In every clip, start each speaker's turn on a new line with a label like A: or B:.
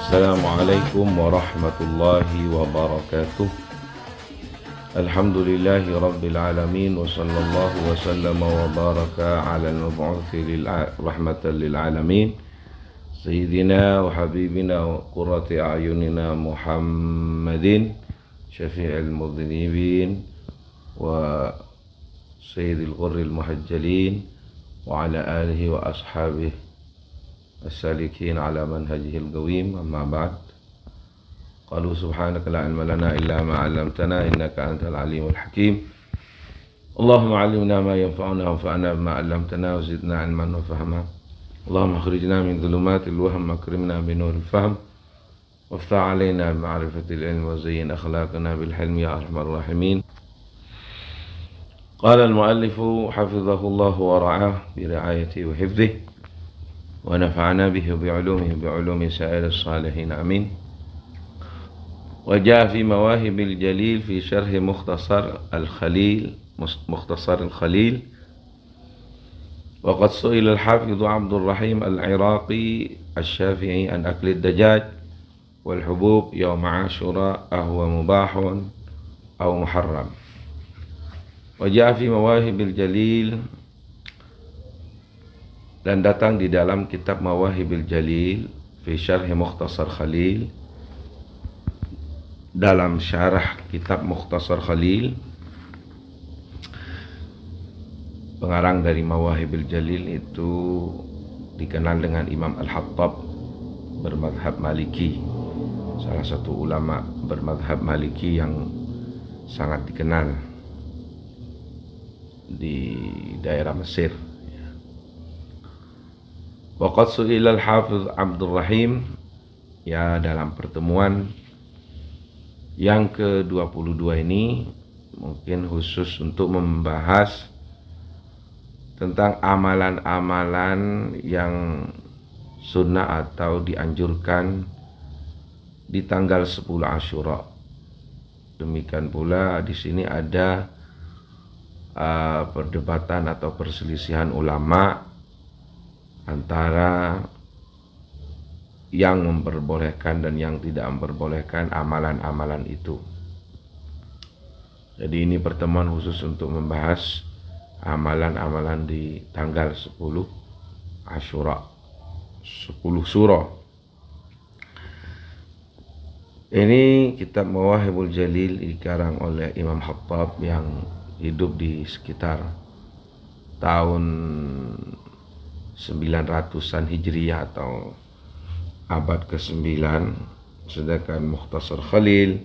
A: Assalamualaikum warahmatullahi wabarakatuh. Alhamdulillahi rabbil alamin. Wa sallallahu wa sallama wa baraka ala al-mab'uthi rahmatan lil alamin Sayyidina wa habibina wa qurrati a'yunina Muhammadin syafi'il mudhnibin wa sayyidil ghurril muhajjalin wa ala alihi wa ashabihi as-salikin ala manhajihil qawim. Amma ba'd. Qalu subhanaka la ilma lana illa ma 'allamtana innaka antal alimul hakim. Allahumma 'allimna ma yanfa'una wanfa'na bima 'allamtana wa zidna 'ilman wa fahma. Allahumma akhrijna min dhulumatil wahm wa akrimna bi nuril fahm waftah 'alaina bi ma'rifatil ilm wa zayyin akhlaqana bil hilmi ya arhamar rahimin. Qala al-mu'allif hafizahullah wa ra'ah bi ri'ayatihi wa hifdhihi wa nafa'ana bihi bi 'ulumihi bi 'ulumi sa'iril salihin amin. وجاء في مواهب الجليل في شرح مختصر الخليل وقد سئل الحافظ عبد الرحيم العراقي الشافعي عن أكل الدجاج والحبوب يوم عاشوراء أهو مباح أو محرم. وجاء في مواهب الجليل, dan datang di dalam kitab Mawahibil Jalil fi syarh Mukhtasar Khalil, dalam syarah kitab Mukhtasar Khalil, pengarang dari Mawahibil Jalil itu dikenal dengan Imam Al-Hattab bermadhab Maliki, salah satu ulama bermadhab Maliki yang sangat dikenal di daerah Mesir. Waqad su'ila al-Hafiz Abdul Rahim, ya, dalam pertemuan yang ke-22 ini mungkin khusus untuk membahas tentang amalan-amalan yang sunnah atau dianjurkan di tanggal 10 Asyura. Demikian pula di sini ada perdebatan atau perselisihan ulama antara yang memperbolehkan dan yang tidak memperbolehkan amalan-amalan itu. Jadi ini pertemuan khusus untuk membahas amalan-amalan di tanggal 10 Asyura, 10 surah. Ini kitab Mawahibul Jalil dikarang oleh Imam Hattab yang hidup di sekitar tahun 900-an Hijriyah atau abad ke-9, sedangkan Mukhtasar Khalil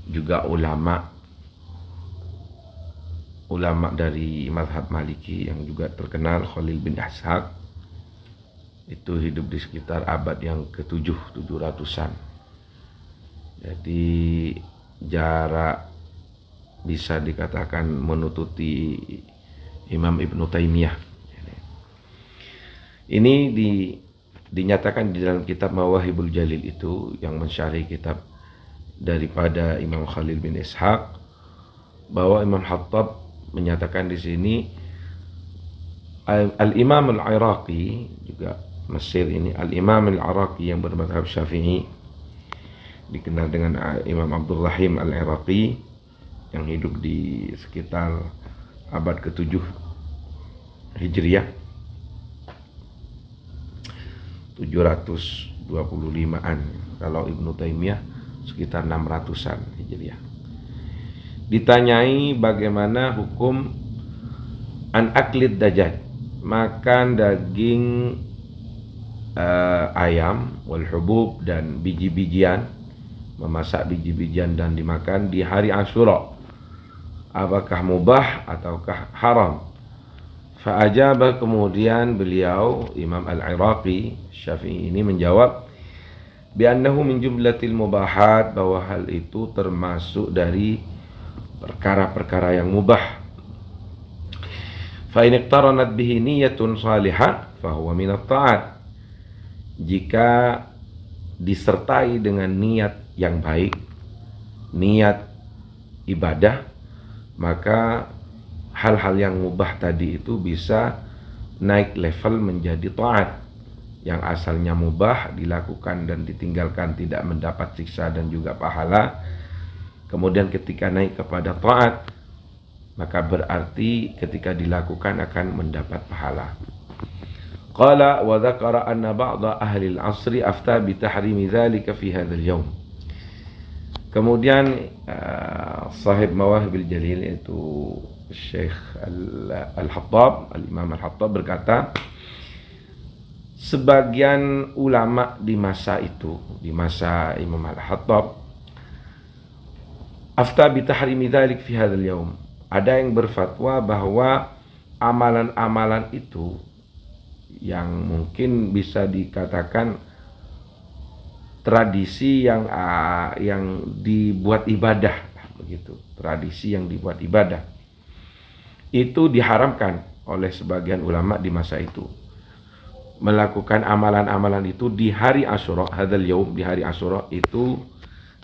A: juga ulama dari mazhab Maliki yang juga terkenal, Khalil bin Ishaq, itu hidup di sekitar abad yang ke-7, 700-an. Jadi jarak bisa dikatakan menututi Imam Ibnu Taimiyah. Ini dinyatakan di dalam kitab Mawahibul Jalil itu yang mensyarih kitab daripada Imam Khalil bin Ishaq, bahwa Imam Hattab menyatakan di sini Al-Imam Al-Iraqi, juga Mesir ini, Al-Imam Al-Iraqi yang bermadhab Syafi'i, dikenal dengan Imam Abdul Rahim Al-Iraqi, yang hidup di sekitar abad ke-7 Hijriyah, 725-an. Kalau Ibnu Taimiyah sekitar 600-an Hijriah. Ditanyai bagaimana hukum an aklid dajjal, makan daging ayam, wal hubub, dan biji-bijian, memasak biji-bijian dan dimakan di hari Asyura, apakah mubah ataukah haram? Fa'ajabah, kemudian beliau Imam Al-Iraqi Syafi'i ini menjawab, bi'annahu min jumlatil mubahat, bahwa hal itu termasuk dari perkara-perkara yang mubah. Fa in iqtaranat bihi niyatun salihah fa huwa min at-ta'at, jika disertai dengan niat yang baik, niat ibadah, maka hal-hal yang mubah tadi itu bisa naik level menjadi taat, yang asalnya mubah dilakukan dan ditinggalkan tidak mendapat siksa dan juga pahala. Kemudian ketika naik kepada taat, maka berarti ketika dilakukan akan mendapat pahala. Qala wa dzakara anna ba'dha ahli al-'asri afta bi tahrimi dzalika fi hadzal yaum. Kemudian sahib Mawahibil Jalil itu Syekh Al-Hattab, Al-Imam Al-Hattab berkata, sebagian ulama di masa itu, di masa Imam Al-Hattab, afta bi tahrimi dzalik fi hadzal yaum, ada yang berfatwa bahwa amalan-amalan itu yang mungkin bisa dikatakan tradisi yang dibuat ibadah, begitu, tradisi yang dibuat ibadah itu diharamkan oleh sebagian ulama di masa itu. Melakukan amalan-amalan itu di hari Asyura, hadzal yaum, di hari Asyura itu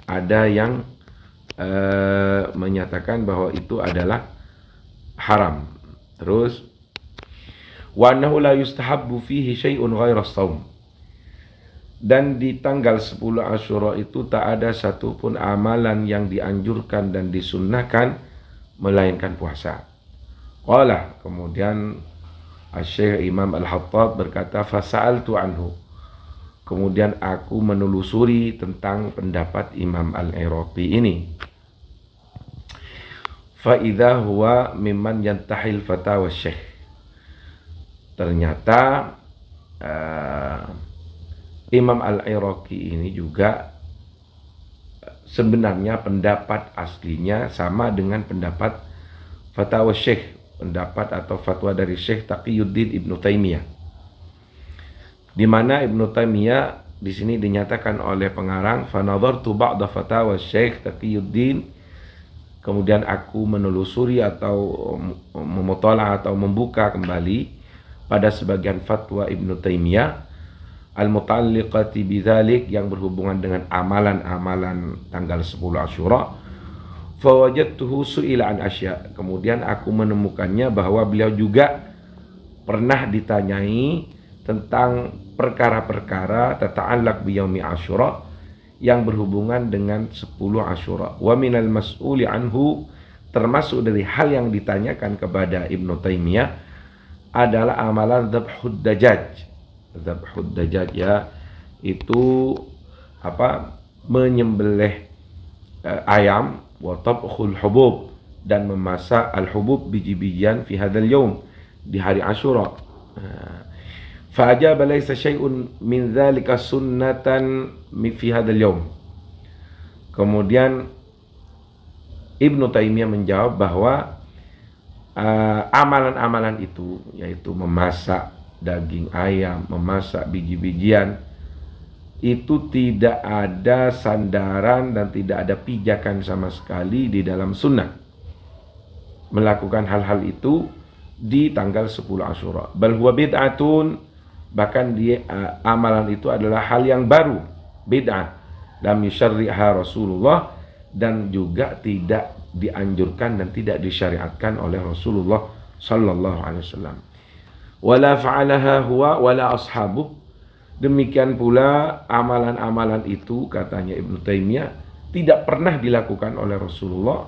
A: ada yang menyatakan bahwa itu adalah haram. Terus wa annahu la yustahabbu fihi syai'un ghairu shaum. Dan di tanggal 10 Asyura itu tak ada satupun amalan yang dianjurkan dan disunnahkan melainkan puasa. Qala, kemudian Syekh Imam Al-Hattab berkata, fasa'altu anhu. Kemudian aku menelusuri tentang pendapat Imam Al-Iraqi ini. Fa idza huwa mimman yantahil fatawa Syekh. Ternyata Imam Al-Iraqi ini juga sebenarnya pendapat aslinya sama dengan pendapat fatwa Syekh, pendapat atau fatwa dari Syekh Taqiyuddin Ibnu Taimiyah, di mana Ibnu Taimiyah di sini dinyatakan oleh pengarang, fa nadhartu ba'da fatawa Syekh Taqiyuddin, kemudian aku menelusuri atau memutala atau membuka kembali pada sebagian fatwa Ibnu Taimiyah al-muta'alliqati bidzalik, yang berhubungan dengan amalan-amalan tanggal 10 Asyura. Fawajadtuhu su'ila an asya. Kemudian aku menemukannya bahwa beliau juga pernah ditanyai tentang perkara-perkara tata'allaq bi yaumi Asyura yang berhubungan dengan 10 Asyura. Wa minal mas'uli anhu, termasuk dari hal yang ditanyakan kepada Ibnu Taimiyah adalah amalan dzabhud dajjaj. Dzabhud dajjaj, ya, itu apa? Menyembelih ayam, wa tabkhul hubub, dan memasak al-hubub, biji-bijian, fi hadzal yaum, di hari Asyura. Fa ajaba laysa syai'un min dzalika sunnatan fi hadzal yaum. Kemudian Ibnu Taimiyah menjawab bahwa amalan-amalan itu, yaitu memasak daging ayam, memasak biji-bijian, itu tidak ada sandaran dan tidak ada pijakan sama sekali di dalam sunnah melakukan hal-hal itu di tanggal 10 Asyura. Bal huwa bid'atun, bahkan amalan itu adalah hal yang baru, bid'ah, lam yusyarri'ha Rasulullah, dan juga tidak dianjurkan dan tidak disyariatkan oleh Rasulullah sallallahu alaihi wasallam. Wala fa'alaha huwa wala ashabuh. Demikian pula amalan-amalan itu, katanya Ibnu Taimiyah, tidak pernah dilakukan oleh Rasulullah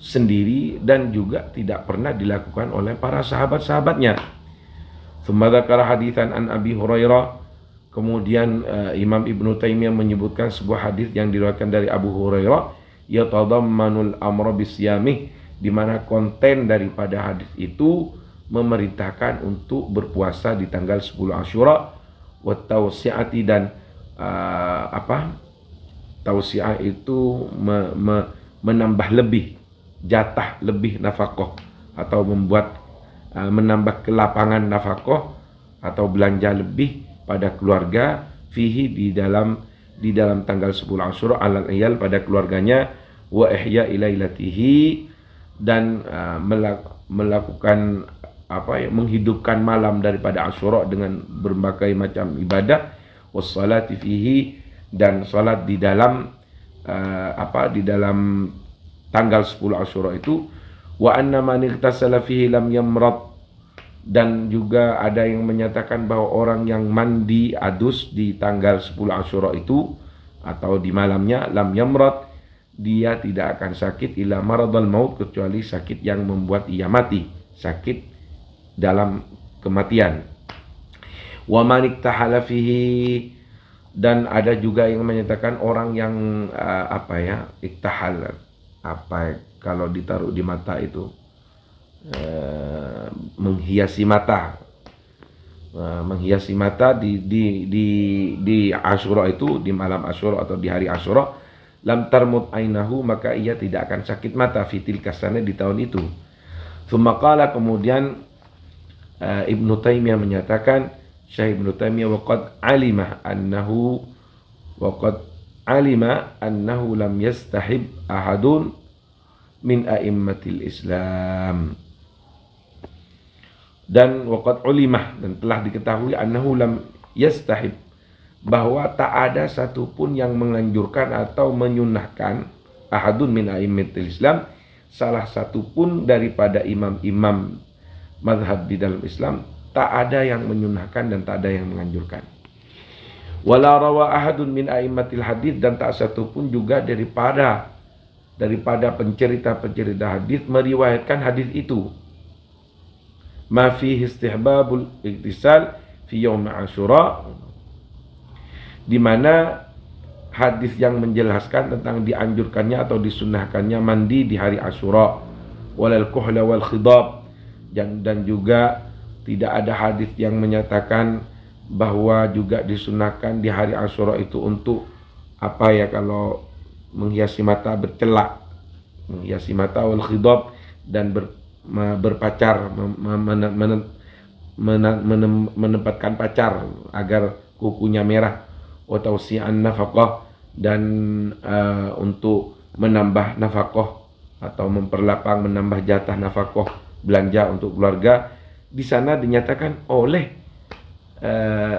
A: sendiri dan juga tidak pernah dilakukan oleh para sahabat-sahabatnya. Tsumma dzakara haditsan an Abi Hurairah. Kemudian Imam Ibnu Taimiyah menyebutkan sebuah hadis yang diriwayatkan dari Abu Hurairah, yatadammanul amra bisyamih, di mana konten daripada hadis itu memerintahkan untuk berpuasa di tanggal 10 Asyura, wa tausi'ati, dan tausi'ah itu menambah lebih, jatah lebih nafkah, atau membuat menambah kelapangan nafkah atau belanja lebih pada keluarga, fihi, di dalam tanggal 10 Asyura, alal iyal, pada keluarganya, wa ihya ilailatihi, dan melakukan menghidupkan malam daripada Asyura dengan berbagai macam ibadah, wassalati fihi, dan salat di dalam di dalam tanggal 10 Asyura itu, wa anna man igtasala fihi lam yamrad, Dan juga ada yang menyatakan bahwa orang yang mandi adus di tanggal 10 Asyura itu atau di malamnya, lam yamrad, dia tidak akan sakit ila maradul maut, kecuali sakit yang membuat ia mati, sakit dalam kematian. Wa man iktahala fihi, dan ada juga yang menyatakan orang yang iktahal, kalau ditaruh di mata itu menghiasi mata, menghiasi mata di Asyura itu, di malam Asyura atau di hari Asyura, lam tarmut ainahu, maka ia tidak akan sakit mata fitil kasane di tahun itu. Tsumma qala, kemudian Ibnu Taimiyah menyatakan, Syekh Ibnu Taimiyah, waqad alima annahu lam yastahib ahadun min a'immatil Islam. Dan waqad ulimah, dan telah diketahui, annahu lam yastahib, bahwa tak ada satupun yang menganjurkan atau menyunahkan, ahadun min a'immatil Islam, salah satupun daripada imam-imam mazhab di dalam Islam, tak ada yang menyunahkan dan tak ada yang menganjurkan. Wala rawa ahadun min a'immatil hadis, dan tak satupun juga daripada pencerita-pencerita hadis meriwayatkan hadis itu. Ma fihi istihbabul iktisal fi yaum Asyura, di mana hadis yang menjelaskan tentang dianjurkannya atau disunahkannya mandi di hari Asyura, walal kuhla wal khidab, dan juga tidak ada hadis yang menyatakan bahwa juga disunahkan di hari Asyura itu untuk kalau menghiasi mata bercelak, menghiasi mata wal khidab, dan berpacar, menempatkan pacar agar kukunya merah, wa tawsi'an nafaqah, dan untuk menambah nafaqah atau memperlapang, menambah jatah nafaqah, belanja untuk keluarga. Di sana dinyatakan oleh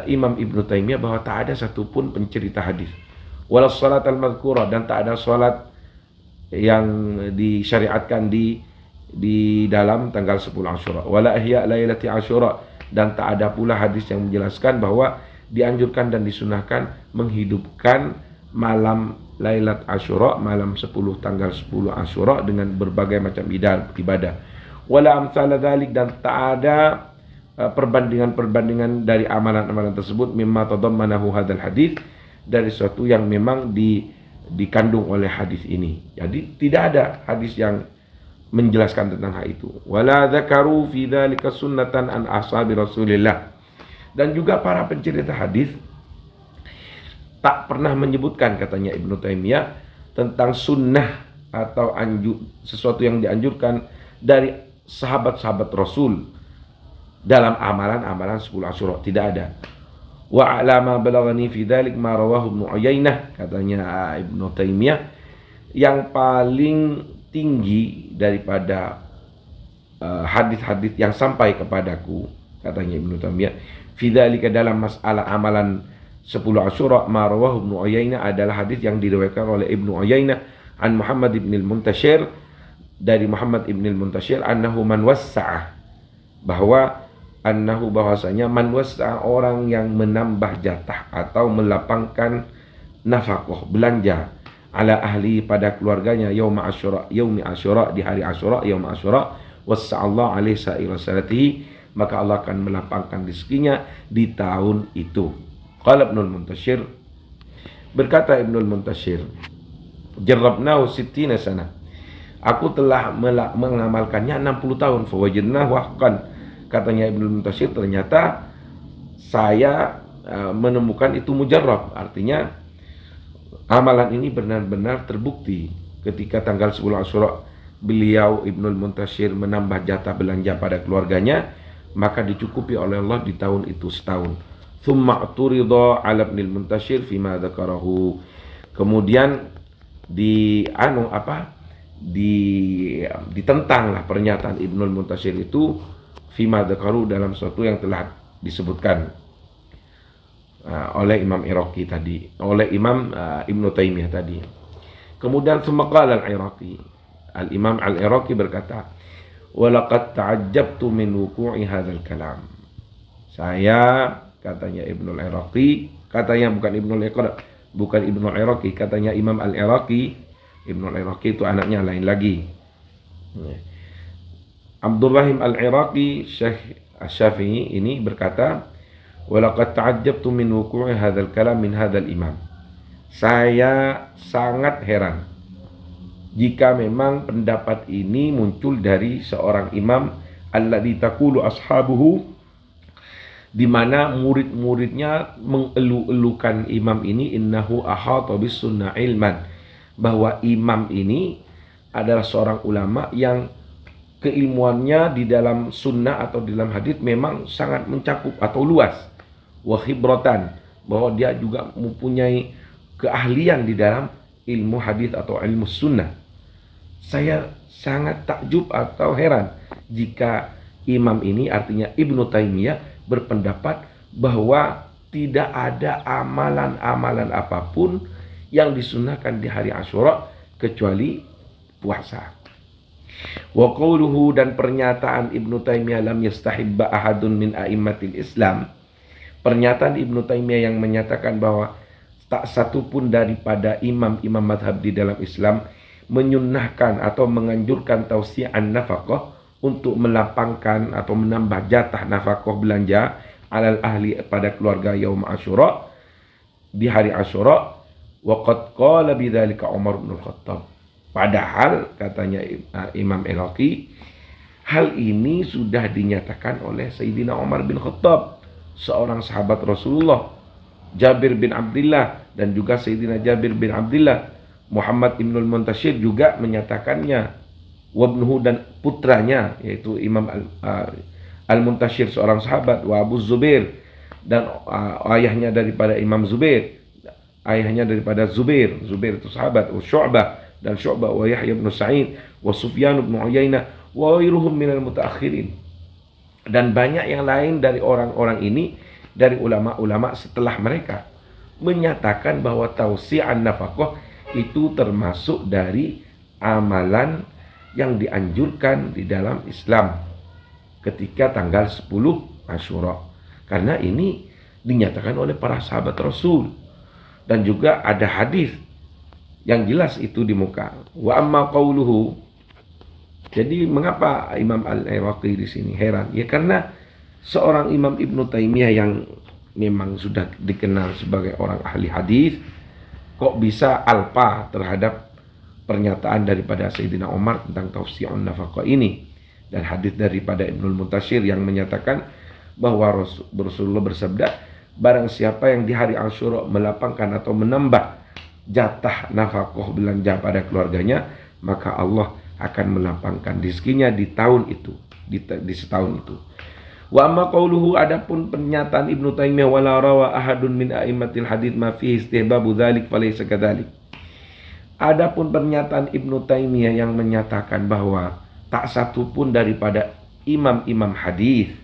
A: Imam Ibnu Taimiyah bahwa tak ada satupun pencerita hadis. Wala salat al-madhkurah, dan tak ada salat yang disyariatkan di dalam tanggal 10 Asyura. Wala ihya lailati Asyura, dan tak ada pula hadis yang menjelaskan bahwa dianjurkan dan disunahkan menghidupkan malam Lailat Asyura, malam 10 tanggal 10 Asyura dengan berbagai macam ibadah. Wala amsala dzalik, dan tak ada perbandingan-perbandingan dari amalan-amalan tersebut, mimma tadammanahu hadzal hadis, dari sesuatu yang memang dikandung oleh hadis ini. Jadi tidak ada hadis yang menjelaskan tentang hal itu. Wala dzakaru fi dzalika sunnatan an ashabi Rasulillah, dan juga para pencerita hadis tak pernah menyebutkan, katanya Ibnu Taimiyah, tentang sunnah atau sesuatu yang dianjurkan dari sahabat-sahabat Rasul dalam amalan-amalan 10 Asyura. Tidak ada. Wa alama balagani fi dzalik ma rawahu Ibnu Uyainah, katanya Ibnu Taimiyah, yang paling tinggi daripada hadis-hadis yang sampai kepadaku, katanya Ibnu Taimiyah, fi dzalika, dalam masalah amalan 10 Asyura, ma rawahu Ibnu Uyainah, adalah hadis yang diriwayatkan oleh Ibnu Uyainah an Muhammad ibn al-Muntashir, dari Muhammad ibn al-Muntashir, annahu man wassa'ah, bahwasanya man wassa'ah, orang yang menambah jatah atau melapangkan nafkah, belanja, ala ahli, pada keluarganya, yaumi Asyura, di hari Asyura, yaum Asyura, wassa'allahu alaihi sa'ira sanatihi, maka Allah akan melapangkan rezekinya di tahun itu. Qala Ibnul Muntashir, berkata Ibnul Muntashir, jarrabnahu 60 sana, aku telah mengamalkannya 60 tahun, fawajadnahu haqqan, katanya Ibnul Muntashir, ternyata saya menemukan itu mujarrab, artinya amalan ini benar-benar terbukti. Ketika tanggal 10 Asyura beliau Ibnul Muntashir menambah jatah belanja pada keluarganya, maka dicukupi oleh Allah di tahun itu setahun. Tsumma turida 'ala Ibnul Muntashir fima dzakarahu, kemudian ditentanglah pernyataan Ibnul Muntashir itu fima dzakaru, dalam sesuatu yang telah disebutkan oleh Imam Iraqi tadi, oleh Imam Ibnu Taimiyah tadi. Kemudian semaqal al-Iraqi, al-Imam al-Iraqi berkata, Walaqad ta'ajjabtu min wuqu'i hadzal kalam. Saya, katanya Ibnul Iraqi, katanya bukan Ibnul Iraqi, katanya Imam Al-Iraqi. Ibnul Iraqi itu anaknya lain lagi. Abdurrahim Al-Iraqi Syekh Asy-Syafi'i ini berkata, walaqad ta'ajjabtu min wuqu'i hadzal kalam min hadzal imam. Saya sangat heran jika memang pendapat ini muncul dari seorang imam alladzi taqulu ashabuhu, di mana murid-muridnya mengelu-elukan imam ini innahu ahata bis sunnah ilman, bahwa imam ini adalah seorang ulama yang keilmuannya di dalam sunnah atau di dalam hadis memang sangat mencakup atau luas, wa khibratan, bahwa dia juga mempunyai keahlian di dalam ilmu hadis atau ilmu sunnah. Saya sangat takjub atau heran jika imam ini, artinya Ibnu Taimiyah, berpendapat bahwa tidak ada amalan-amalan apapun yang disunnahkan di hari Asyura kecuali puasa. Wa qawluhu, dan pernyataan Ibnu Taimiyah lam yastahibba ahadun min a'immatil Islam, pernyataan Ibnu Taimiyah yang menyatakan bahwa tak satu pun daripada imam-imam madhab di dalam Islam menyunnahkan atau menganjurkan tausi'an nafaqah, untuk melapangkan atau menambah jatah nafkah belanja alal ahli pada keluarga yaum Asyura, di hari Asyura. Waqad qala bidzalika Umar bin Khattab. Padahal katanya Imam Iraqi, hal ini sudah dinyatakan oleh Sayyidina Umar bin Khattab, seorang sahabat Rasulullah, Jabir bin Abdullah, dan juga Sayyidina Jabir bin Abdullah. Muhammad Ibnul Muntashir juga menyatakannya, wabnuhu, dan putranya yaitu Imam Al-Muntashir seorang sahabat, wa Abu Zubair, dan ayahnya daripada Imam Zubair, ayahnya daripada Zubair itu sahabat, wa Syu'bah, dan Syu'bah, wa Yahya bin Sa'id, wa Sufyan bin Uyainah, wa ghairuhum minal mutaakhirin, dan banyak yang lain dari orang-orang ini, dari ulama-ulama setelah mereka, menyatakan bahwa tausi'an nafaqah itu termasuk dari amalan yang dianjurkan di dalam Islam ketika tanggal 10 Asyura. Karena ini dinyatakan oleh para sahabat Rasul, dan juga ada hadis yang jelas itu di muka. Wa amma qauluhu, jadi mengapa Imam Al-Iraqi di sini heran? Ya karena seorang Imam Ibnu Taimiyah yang memang sudah dikenal sebagai orang ahli hadis, kok bisa alpa terhadap pernyataan daripada Sayyidina Umar tentang tausi'un nafaqah ini, dan hadis daripada Ibnul Muntashir yang menyatakan bahwa Rasulullah bersabda, barang siapa yang di hari Asyura melapangkan atau menambah jatah nafkah belanja pada keluarganya, maka Allah akan melapangkan rezekinya di tahun itu, di setahun itu. Wa amma qauluhu, adapun pernyataan Ibnu Taimiyah, wala rawa ahadun min a'immatil hadits ma fihi istihbabu dzalik falaysa kadzalik. Adapun pernyataan Ibnu Taimiyah yang menyatakan bahwa tak satu pun daripada imam-imam hadis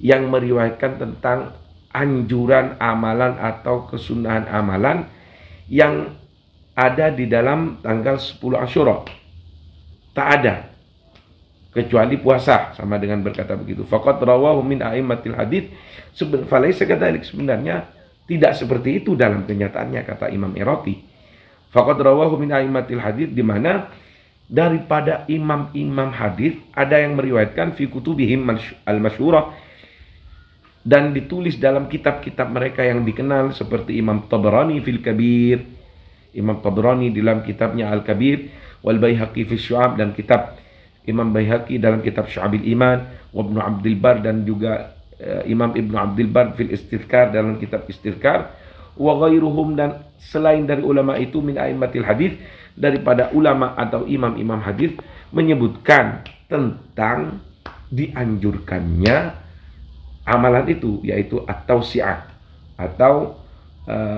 A: yang meriwayatkan tentang anjuran amalan atau kesunahan amalan yang ada di dalam tanggal 10 Asyura. Tak ada kecuali puasa, sama dengan berkata begitu. Faqad rawahu min a'immatil hadits falaysa kadzalik, sebenarnya tidak seperti itu dalam kenyataannya, kata Imam Iraqi. Faqad rawahu min a'immatil hadits, di mana daripada imam-imam hadis ada yang meriwayatkan fi kutubihim al-masyhurah, dan ditulis dalam kitab-kitab mereka yang dikenal, seperti Imam Tabrani fil Kabir, Imam Tabrani dalam kitabnya Al-Kabir, wal Baihaqi fi Syu'ab, dan kitab Imam Baihaqi dalam kitab Syu'abil Iman, wa Ibnu Abdul Bar, dan juga Imam Ibnu Abdul Bar fil Istidhkar dalam kitab Istidhkar, wa ghairuhum, dan selain dari ulama itu min a'immatil hadis, daripada ulama atau imam-imam hadis, menyebutkan tentang dianjurkannya amalan itu, yaitu at-tausi'ah, atau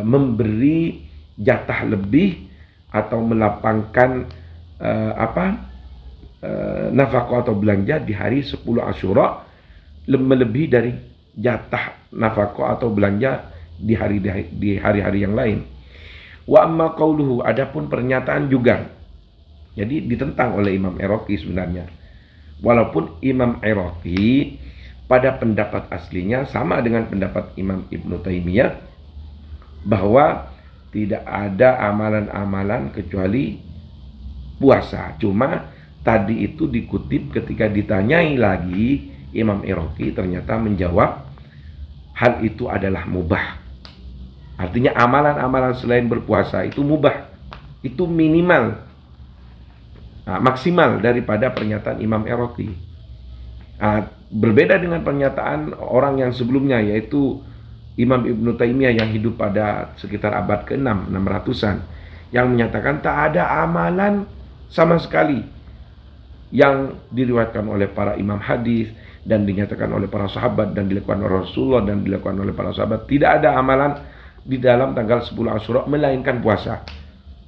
A: memberi jatah lebih atau melapangkan nafkah atau belanja di hari 10 Asyura, melebihi dari jatah nafkah atau belanja di hari-hari yang lain. Wa amma qauluhu, adapun pernyataan juga, jadi ditentang oleh Imam Iraqi sebenarnya. Walaupun Imam Iraqi pada pendapat aslinya sama dengan pendapat Imam Ibnu Taimiyah bahwa tidak ada amalan-amalan kecuali puasa. Cuma tadi itu dikutip ketika ditanyai lagi, Imam Iraqi ternyata menjawab hal itu adalah mubah. Artinya amalan-amalan selain berpuasa itu mubah. Itu minimal, maksimal daripada pernyataan Imam Iraqi. Berbeda dengan pernyataan orang yang sebelumnya, yaitu Imam Ibnu Taimiyah yang hidup pada sekitar abad ke-6, 600-an, yang menyatakan tak ada amalan sama sekali yang diriwayatkan oleh para imam hadis dan dinyatakan oleh para sahabat dan dilakukan oleh Rasulullah dan dilakukan oleh para sahabat. Tidak ada amalan di dalam tanggal 10 Asyura melainkan puasa.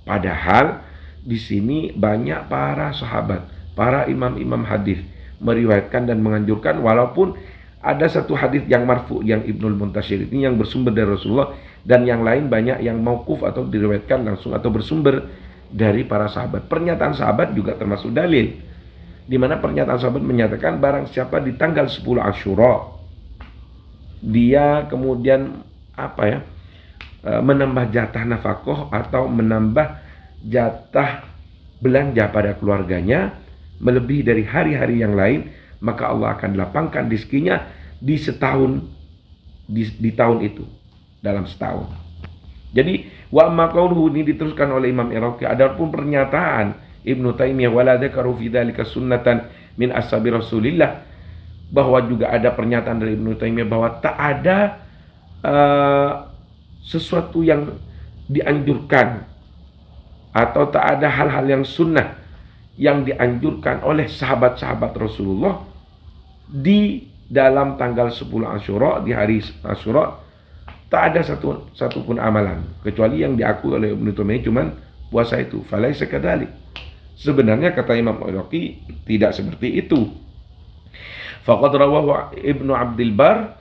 A: Padahal di sini banyak para sahabat, para imam-imam hadis meriwayatkan dan menganjurkan, walaupun ada satu hadis yang marfu yang Ibnul Muntashir ini yang bersumber dari Rasulullah, dan yang lain banyak yang mauquf atau diriwayatkan langsung atau bersumber dari para sahabat. Pernyataan sahabat juga termasuk dalil, di mana pernyataan sahabat menyatakan barang siapa di tanggal 10 Asyura dia kemudian menambah jatah nafkah atau menambah jatah belanja pada keluarganya melebihi dari hari-hari yang lain, maka Allah akan lapangkan rezekinya di setahun, di tahun itu, dalam setahun. Jadi wa amma qauluhu ini diteruskan oleh Imam Iraqi, adapun pernyataan Ibnu Taimiyah wala dzakaru fi dzalika sunnatan min ashabi Rasulillah, bahwa juga ada pernyataan dari Ibnu Taimiyah bahwa tak ada sesuatu yang dianjurkan atau tak ada hal-hal yang sunnah yang dianjurkan oleh sahabat-sahabat Rasulullah di dalam tanggal 10 Asyura, di hari Asyura. Tak ada satu pun amalan kecuali yang diakui oleh Ibnu Taimiyah cuman puasa itu. Falaisa kadzalik. Sebenarnya kata Imam Iraqi tidak seperti itu. Faqad rawahu Ibnu Abdul Bar.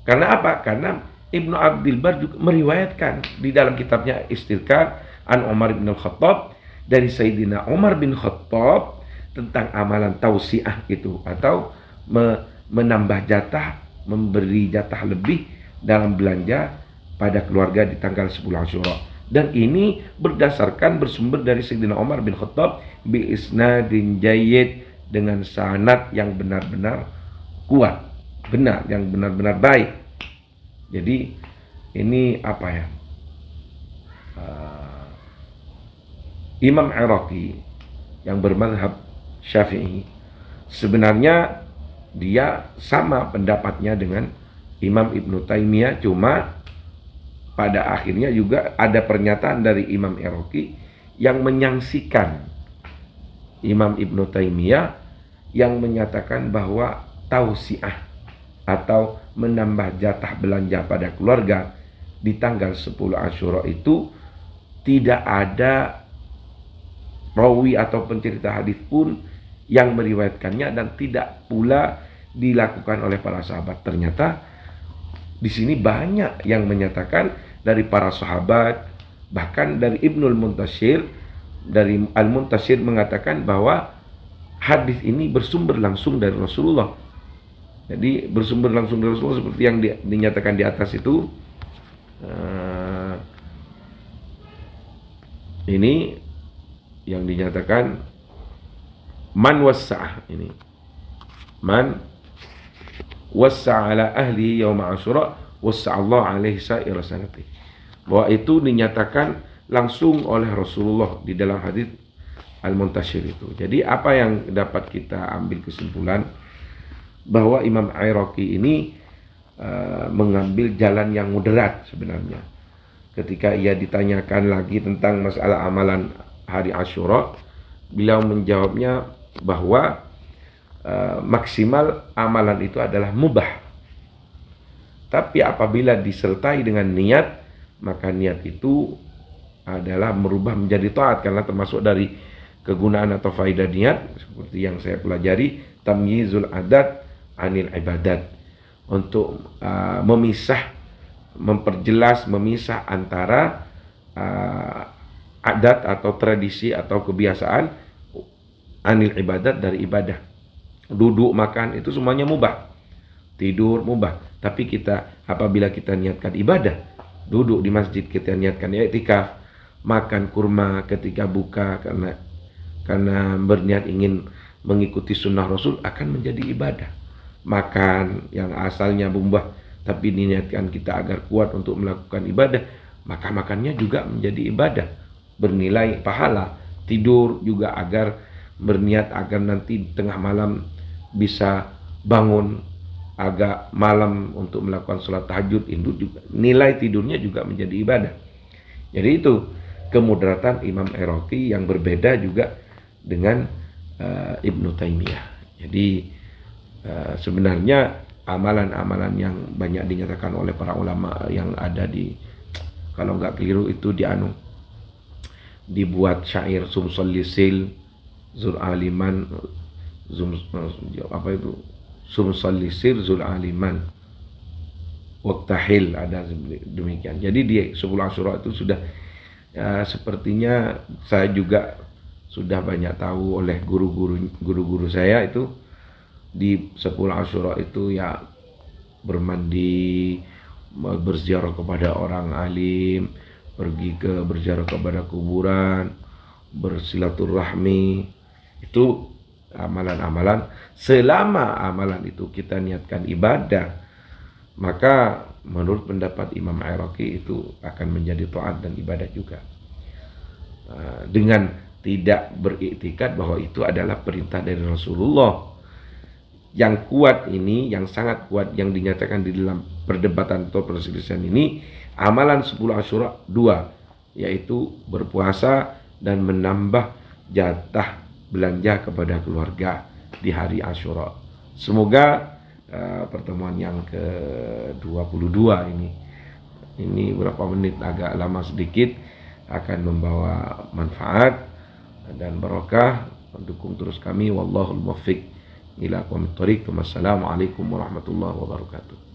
A: Karena apa? Karena Ibnu Abdul Bar juga meriwayatkan di dalam kitabnya Istidkar an Umar bin Khattab dari Sayyidina Umar bin Khattab tentang amalan tausiah itu, atau menambah jatah, memberi jatah lebih dalam belanja pada keluarga di tanggal 10 Asyura. Dan ini berdasarkan bersumber dari Sayyidina Umar bin Khattab bi isnadin jayyid, dengan sanad yang benar-benar kuat, benar, yang benar-benar baik. Jadi ini Imam Iraqi yang bermadhab Syafi'i sebenarnya dia sama pendapatnya dengan Imam Ibnu Taimiyah, cuma pada akhirnya juga ada pernyataan dari Imam Iraqi yang menyangsikan Imam Ibnu Taimiyah, yang menyatakan bahwa tausiah atau menambah jatah belanja pada keluarga di tanggal 10 Asyura itu tidak ada rawi atau pencerita hadis pun yang meriwayatkannya, dan tidak pula dilakukan oleh para sahabat. Ternyata di sini banyak yang menyatakan dari para sahabat, bahkan dari Ibnul Muntashir, dari Al-Muntashir mengatakan bahwa hadis ini bersumber langsung dari Rasulullah. Jadi bersumber langsung dari Rasulullah seperti yang dinyatakan di atas itu. Ini yang dinyatakan man wassa'ah, ini man wassa'a ala ahli yaum Asyura wassa'allahu alaihi sa'ira sanati, bahwa itu dinyatakan langsung oleh Rasulullah di dalam hadis Al-Muntashir itu. Jadi apa yang dapat kita ambil kesimpulan, bahwa Imam Iraqi ini mengambil jalan yang moderat sebenarnya. Ketika ia ditanyakan lagi tentang masalah amalan hari Asyura, beliau menjawabnya bahwa maksimal amalan itu adalah mubah. Tapi apabila disertai dengan niat, maka niat itu adalah merubah menjadi taat, karena termasuk dari kegunaan atau faidah niat seperti yang saya pelajari, tamyizul adat anil ibadat, untuk memisah antara adat atau tradisi atau kebiasaan anil ibadat dari ibadah. duduk makan itu semuanya mubah, tidur mubah. Tapi apabila kita niatkan ibadah, duduk di masjid kita niatkan i'tikaf, makan kurma ketika buka karena berniat ingin mengikuti sunnah Rasul akan menjadi ibadah. Makan yang asalnya mubah tapi diniatkan kita agar kuat untuk melakukan ibadah, maka makannya juga menjadi ibadah, bernilai pahala. Tidur juga agar berniat agar nanti tengah malam bisa bangun agak malam untuk melakukan sholat tahajud, itu juga nilai tidurnya juga menjadi ibadah. Jadi itu kemudaratan Imam Iraqi yang berbeda juga dengan Ibnu Taimiyah. Jadi sebenarnya amalan-amalan yang banyak dinyatakan oleh para ulama yang ada kalau nggak keliru itu dibuat syair sumsallisil zul aliman sumsallisir zul aliman waktahil, ada demikian. Jadi di 10 Asyura itu sudah sepertinya saya juga sudah banyak tahu oleh guru-guru saya itu di 10 Asyura itu ya bermandi, berziarah kepada orang alim, berziarah kepada kuburan, bersilaturahmi. Itu amalan-amalan. Selama amalan itu kita niatkan ibadah, maka menurut pendapat Imam Iraqi itu akan menjadi taat dan ibadah juga. Dengan tidak beriktikad bahwa itu adalah perintah dari Rasulullah. Yang kuat ini, yang sangat kuat yang dinyatakan di dalam perdebatan atau perselisihan ini, amalan 10 Asyura 2, yaitu berpuasa dan menambah jatah belanja kepada keluarga di hari Asyura. Semoga pertemuan yang ke-22 ini berapa menit, agak lama sedikit, akan membawa manfaat dan barokah. Mendukung terus kami, wallahul muwaffiq ila aqwamit thoriq. Wassalamualaikum warahmatullahi wabarakatuh.